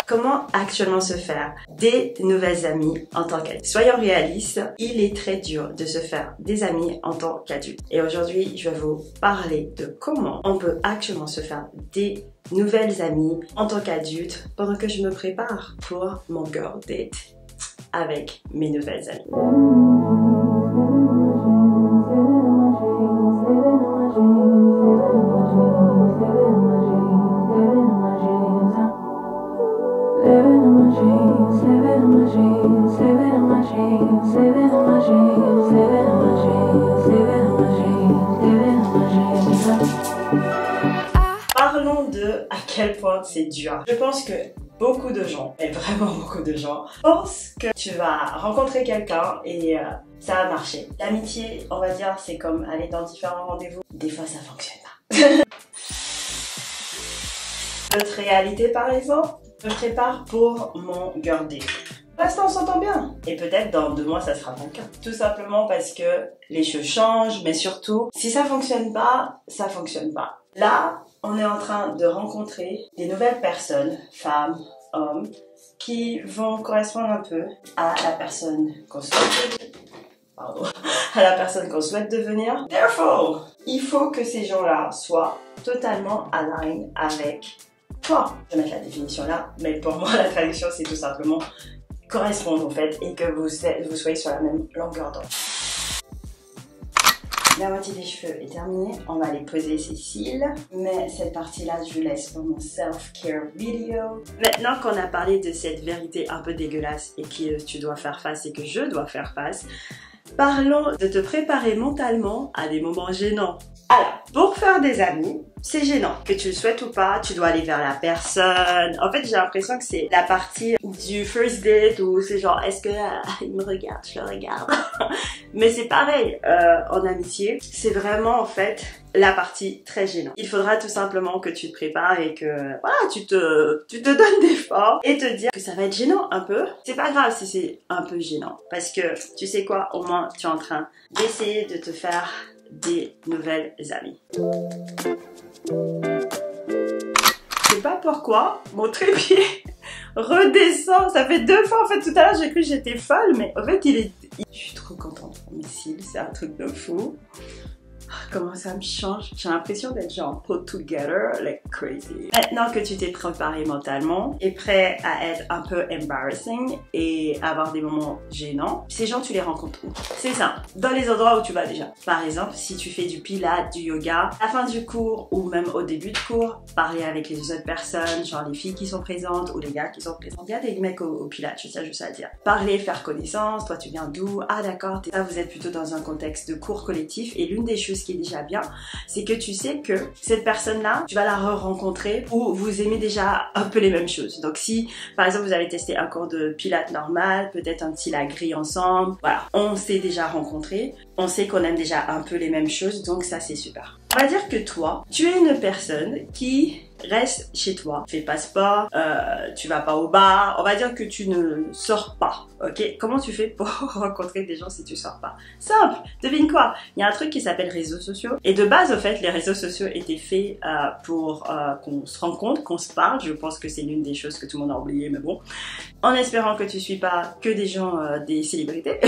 Comment actuellement se faire des nouvelles amies en tant qu'adulte? Soyons réalistes, il est très dur de se faire des amis en tant qu'adulte. Et aujourd'hui, je vais vous parler de comment on peut actuellement se faire des nouvelles amies en tant qu'adulte pendant que je me prépare pour mon girl date avec mes nouvelles amies. Parlons de à quel point c'est dur. Je pense que beaucoup de gens, et vraiment beaucoup de gens, pensent que tu vas rencontrer quelqu'un et ça va marcher. L'amitié, on va dire, c'est comme aller dans différents rendez-vous. Des fois, ça fonctionne pas. Notre réalité, par exemple, je me prépare pour mon girl date. Pour l'instant, on s'entend bien. Et peut-être dans 2 mois, ça sera pas le cas. Tout simplement parce que les choses changent, mais surtout, si ça fonctionne pas, ça fonctionne pas. Là, on est en train de rencontrer des nouvelles personnes, femmes, hommes, qui vont correspondre un peu à la personne qu'on souhaite, à la personne qu'on souhaite devenir. Therefore, il faut que ces gens-là soient totalement aligned avec toi. Je vais mettre la définition là, mais pour moi, la traduction, c'est tout simplement correspondre en fait et que vous soyez sur la même longueur d'onde. La moitié des cheveux est terminée, on va aller poser ses cils, mais cette partie-là, je vous laisse pour mon self-care vidéo. Maintenant qu'on a parlé de cette vérité un peu dégueulasse et que tu dois faire face et que je dois faire face, parlons de te préparer mentalement à des moments gênants. Alors, pour faire des amis, c'est gênant. Que tu le souhaites ou pas, tu dois aller vers la personne. En fait, j'ai l'impression que c'est la partie du first date où c'est genre, est-ce que il me regarde, je le regarde. Mais c'est pareil, en amitié, c'est vraiment en fait la partie très gênante. Il faudra tout simplement que tu te prépares et que voilà, tu te donnes des forces et te dire que ça va être gênant un peu. C'est pas grave si c'est un peu gênant parce que tu sais quoi, au moins tu es en train d'essayer de te faire des nouvelles amies. Je sais pas pourquoi mon trépied redescend. Ça fait 2 fois en fait. Tout à l'heure j'ai cru que j'étais folle, mais en fait je suis trop contente pour mes cils. C'est un truc de fou. Comment ça me change. J'ai l'impression d'être genre put together like crazy. Maintenant que tu t'es préparé mentalement et prêt à être un peu embarrassing et avoir des moments gênants, ces gens tu les rencontres où? C'est ça, dans les endroits où tu vas déjà. Par exemple, si tu fais du pilates, du yoga, à la fin du cours ou même au début de cours, parler avec les autres personnes, genre les filles qui sont présentes ou les gars qui sont présents. Il y a des mecs au pilates, je sais à dire. Parler, faire connaissance, toi tu viens d'où? Ah d'accord, là vous êtes plutôt dans un contexte de cours collectif et l'une des choses qui est déjà bien, c'est que tu sais que cette personne-là, tu vas la re-rencontrer ou vous aimez déjà un peu les mêmes choses. Donc si, par exemple, vous avez testé un cours de pilates normal, peut-être un petit la grille ensemble, voilà, on s'est déjà rencontrés, on sait qu'on aime déjà un peu les mêmes choses, donc ça c'est super. On va dire que toi, tu es une personne qui reste chez toi, fais pas sport, tu vas pas au bar, on va dire que tu ne sors pas, ok? Comment tu fais pour rencontrer des gens si tu sors pas? Simple, devine quoi? Il y a un truc qui s'appelle réseaux sociaux et de base, au fait, les réseaux sociaux étaient faits pour qu'on se rencontre, qu'on se parle. Je pense que c'est l'une des choses que tout le monde a oublié, mais bon. En espérant que tu suis pas que des gens, des célébrités,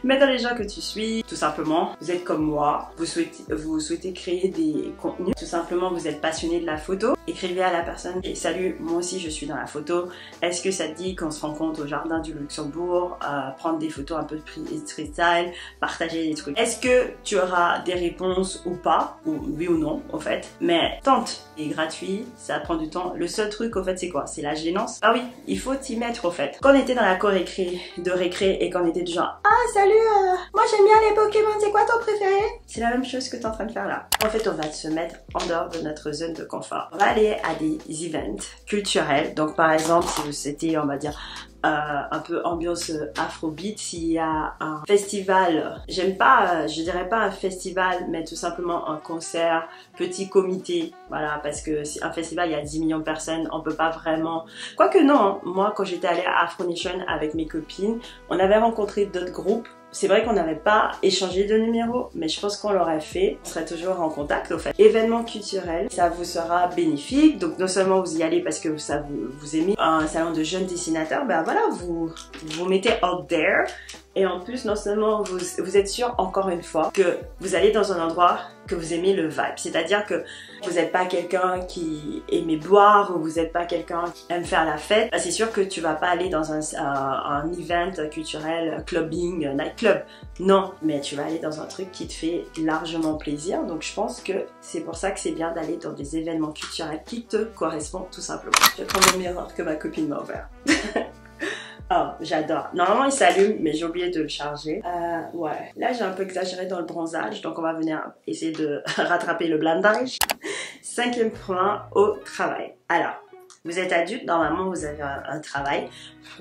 mais dans les gens que tu suis, tout simplement, vous êtes comme moi, vous souhaitez créer des contenus, tout simplement vous êtes passionné de la photo, écrivez à la personne et salut, moi aussi je suis dans la photo, est-ce que ça te dit qu'on se rencontre au jardin du Luxembourg, prendre des photos un peu street style, partager des trucs. Est-ce que tu auras des réponses ou pas, ou oui ou non en fait, mais tente, c'est gratuit, ça prend du temps. Le seul truc au fait c'est quoi? C'est la gênance. Ah oui, il faut t'y mettre au fait. Quand on était dans la cour de récré et qu'on était du genre ah salut, moi j'aime bien les Pokémon, c'est quoi ton préféré? C'est la même chose que tu es en train de faire là. En fait on va se mettre en dehors de notre zone de confort. On va aller à des events culturels. Donc par exemple si c'était on va dire un peu ambiance afrobeat, s'il y a un festival, j'aime pas, je dirais pas un festival, mais tout simplement un concert, petit comité, voilà, parce que si un festival il y a 10 millions de personnes, on peut pas vraiment, quoique non, moi quand j'étais allée à Afro Nation avec mes copines, on avait rencontré d'autres groupes C'est vrai qu'on n'avait pas échangé de numéro, mais je pense qu'on l'aurait fait. On serait toujours en contact au fait. Événement culturel, ça vous sera bénéfique. Donc non seulement vous y allez parce que ça vous aimez un salon de jeunes dessinateurs, ben voilà, vous mettez out there. Et en plus, non seulement vous êtes sûr, encore une fois, que vous allez dans un endroit que vous aimez le vibe. C'est-à-dire que vous n'êtes pas quelqu'un qui aime boire ou vous n'êtes pas quelqu'un qui aime faire la fête. C'est sûr que tu vas pas aller dans un event culturel, clubbing, nightclub. Non, mais tu vas aller dans un truc qui te fait largement plaisir. Donc je pense que c'est pour ça que c'est bien d'aller dans des événements culturels qui te correspondent tout simplement. Je vais prendre le miroir que ma copine m'a offert. Oh, j'adore. Normalement, il s'allume, mais j'ai oublié de le charger. Ouais. Là, j'ai un peu exagéré dans le bronzage, donc on va venir essayer de rattraper le blindage. 5e point, au travail. Alors, vous êtes adulte, normalement, vous avez un travail,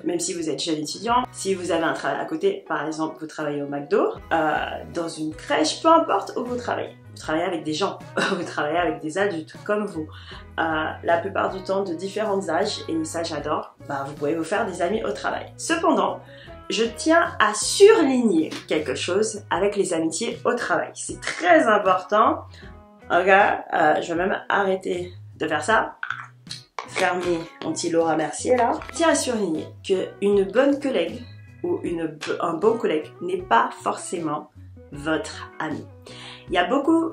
même si vous êtes jeune étudiant. Si vous avez un travail à côté, par exemple, vous travaillez au McDo, dans une crèche, peu importe où vous travaillez. Vous travaillez avec des gens, vous travaillez avec des adultes comme vous, la plupart du temps de différents âges, et ça j'adore, vous pouvez vous faire des amis au travail. Cependant, je tiens à surligner quelque chose avec les amitiés au travail. C'est très important. Ok, je vais même arrêter de faire ça. Fermer mon petit Laura Mercier là. Je tiens à surligner qu'une bonne collègue ou un bon collègue n'est pas forcément votre ami. Il y a beaucoup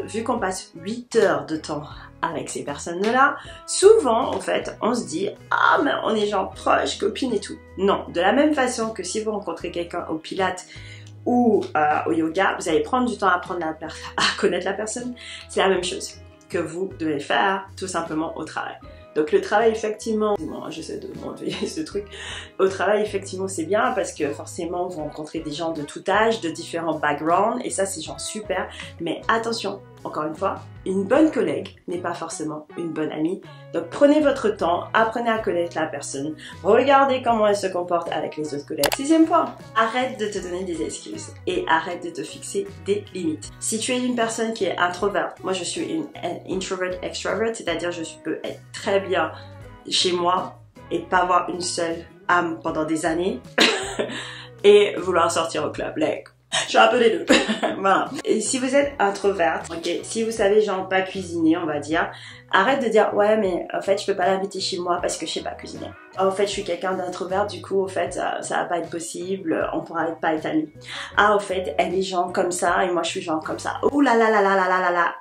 vu qu'on passe 8 heures de temps avec ces personnes-là, souvent en fait on se dit ah mais on est genre proches, copines et tout. Non, de la même façon que si vous rencontrez quelqu'un au pilates ou au yoga, vous allez prendre du temps à apprendre à connaître la personne, c'est la même chose que vous devez faire tout simplement au travail. Donc le travail effectivement, j'essaie de m'enlever ce truc, au travail effectivement c'est bien parce que forcément vous rencontrez des gens de tout âge, de différents backgrounds et ça c'est genre super, mais attention, encore une fois, une bonne collègue n'est pas forcément une bonne amie. Donc prenez votre temps, apprenez à connaître la personne, regardez comment elle se comporte avec les autres collègues. 6e point, arrête de te donner des excuses et arrête de te fixer des limites. Si tu es une personne qui est introverte, moi je suis une introvert extrovert, c'est-à-dire je peux être très bien chez moi et pas avoir une seule âme pendant des années et vouloir sortir au club. Like, je suis un peu les deux. Voilà. Et si vous êtes introverte, ok, si vous savez genre pas cuisiner, on va dire, arrête de dire ouais mais en fait je peux pas l'inviter chez moi parce que je sais pas cuisiner. En fait je suis quelqu'un d'introvert, du coup au fait ça va pas être possible, on pourra pas être amis. Ah au fait elle est genre comme ça et moi je suis genre comme ça. Ouh là là là là là là là là.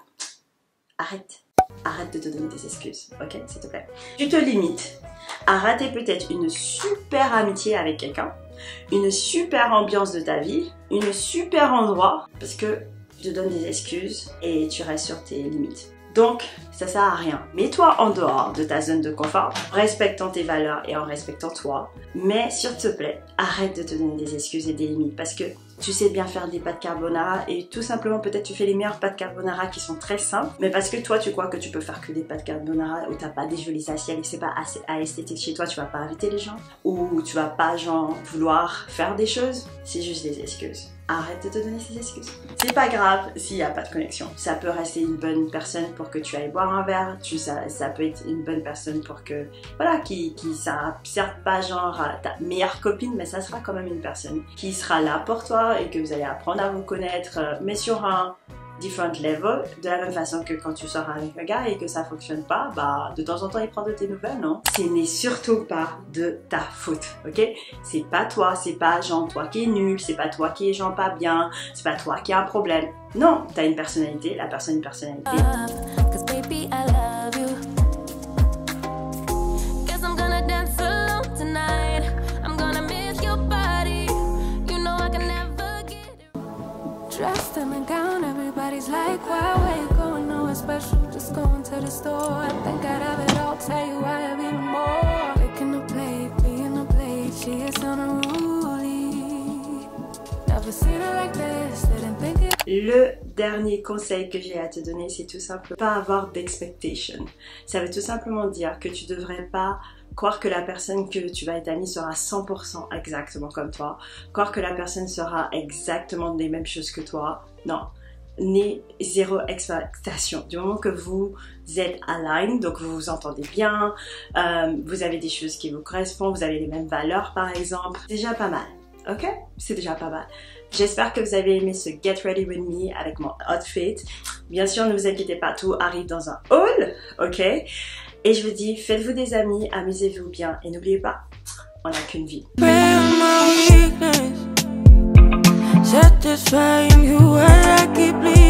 Arrête. Arrête de te donner des excuses, ok, s'il te plaît. Tu te limites à rater peut-être une super amitié avec quelqu'un, une super ambiance de ta vie, une super endroit, parce que tu te donnes des excuses et tu restes sur tes limites. Donc, ça sert à rien. Mets-toi en dehors de ta zone de confort, en respectant tes valeurs et en respectant toi. Mais s'il te plaît, arrête de te donner des excuses et des limites parce que tu sais bien faire des pâtes carbonara et tout simplement peut-être tu fais les meilleures pâtes carbonara qui sont très simples, mais parce que toi tu crois que tu peux faire que des pâtes carbonara où t'as pas des jolies assiettes et que c'est pas assez esthétique chez toi, tu vas pas inviter les gens ou tu vas pas genre vouloir faire des choses, c'est juste des excuses. Arrête de te donner ces excuses. C'est pas grave s'il n'y a pas de connexion. Ça peut rester une bonne personne pour que tu ailles boire un verre. Ça peut être une bonne personne pour que, voilà, qui ça certes pas genre ta meilleure copine, mais ça sera quand même une personne qui sera là pour toi et que vous allez apprendre à vous connaître, mais sur un different level, de la même façon que quand tu sors avec un gars et que ça fonctionne pas, de temps en temps il prend de tes nouvelles, non? Ce n'est surtout pas de ta faute, ok? C'est pas toi, c'est pas genre toi qui est nul, c'est pas toi qui est genre pas bien, c'est pas toi qui a un problème. Non, t'as une personnalité, la personne a une personnalité. Dressed in a gown, everybody's like, why you going nowhere special? Just going to the store. I think I'd have it all, tell you why I've even more. Picking a plate, being a plate, she is unruly. Never seen her like this, didn't think it. Le dernier conseil que j'ai à te donner, c'est tout simplement pas avoir d'expectation. Ça veut tout simplement dire que tu devrais pas croire que la personne que tu vas être amie sera 100% exactement comme toi, croire que la personne sera exactement des mêmes choses que toi. Non, n'ayez zéro expectation. Du moment que vous êtes aligned, donc vous vous entendez bien, vous avez des choses qui vous correspondent, vous avez les mêmes valeurs par exemple, c'est déjà pas mal. Ok? C'est déjà pas mal. J'espère que vous avez aimé ce Get Ready With Me avec mon outfit. Bien sûr, ne vous inquiétez pas, tout arrive dans un haul, ok? Et je vous dis, faites-vous des amis, amusez-vous bien et n'oubliez pas, on n'a qu'une vie. Satisfying you while I keep bleeding.